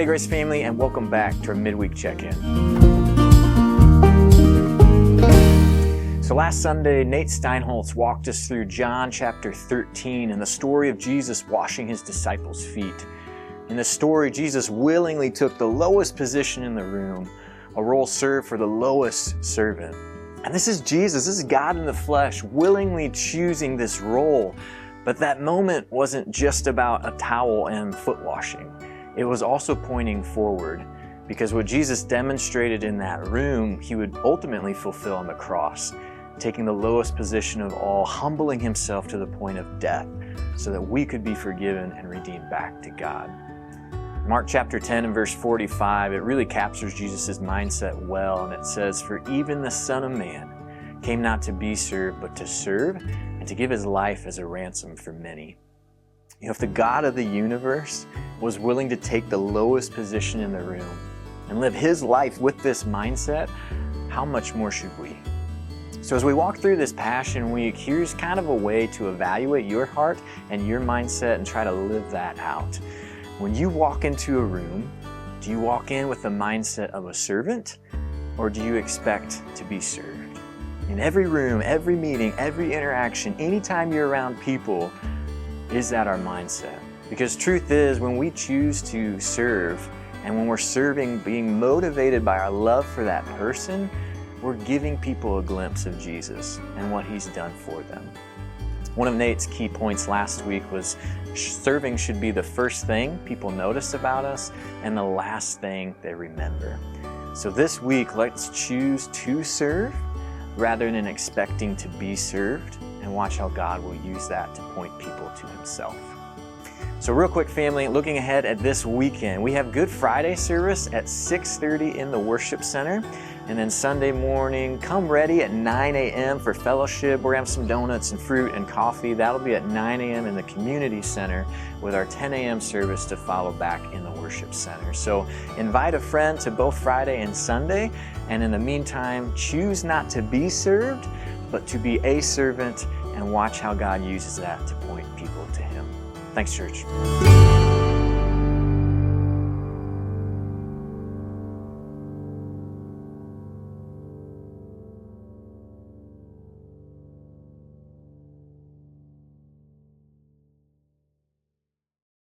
Hey Grace family, and welcome back to our Midweek check-in. So last Sunday, Nate Steinholtz walked us through John chapter 13 and the story of Jesus washing his disciples' feet. In the story, Jesus willingly took the lowest position in the room, a role served for the lowest servant. And this is Jesus, this is God in the flesh, willingly choosing this role. But that moment wasn't just about a towel and foot washing. It was also pointing forward, because what Jesus demonstrated in that room, he would ultimately fulfill on the cross, taking the lowest position of all, humbling himself to the point of death so that we could be forgiven and redeemed back to God. Mark chapter 10 and verse 45, it really captures Jesus' mindset well, and it says, "For even the Son of Man came not to be served, but to serve, and to give his life as a ransom for many." You know, if the God of the universe was willing to take the lowest position in the room and live his life with this mindset, how much more should we? So as we walk through this Passion Week, here's kind of a way to evaluate your heart and your mindset and try to live that out. When you walk into a room, do you walk in with the mindset of a servant, or do you expect to be served? In every room, every meeting, every interaction, anytime you're around people, is that our mindset? Because truth is, when we choose to serve, and when we're serving, being motivated by our love for that person, we're giving people a glimpse of Jesus and what he's done for them. One of Nate's key points last week was serving should be the first thing people notice about us and the last thing they remember. So this week, let's choose to serve rather than expecting to be served, and watch how God will use that to point people to himself. So real quick family, looking ahead at this weekend, we have Good Friday service at 6:30 in the worship center. And then Sunday morning, come ready at 9 a.m. for fellowship. We're gonna have some donuts and fruit and coffee. That'll be at 9 a.m. in the community center, with our 10 a.m. service to follow back in the worship center. So invite a friend to both Friday and Sunday. And in the meantime, choose not to be served, but to be a servant, and watch how God uses that to point people to him. Thanks, church.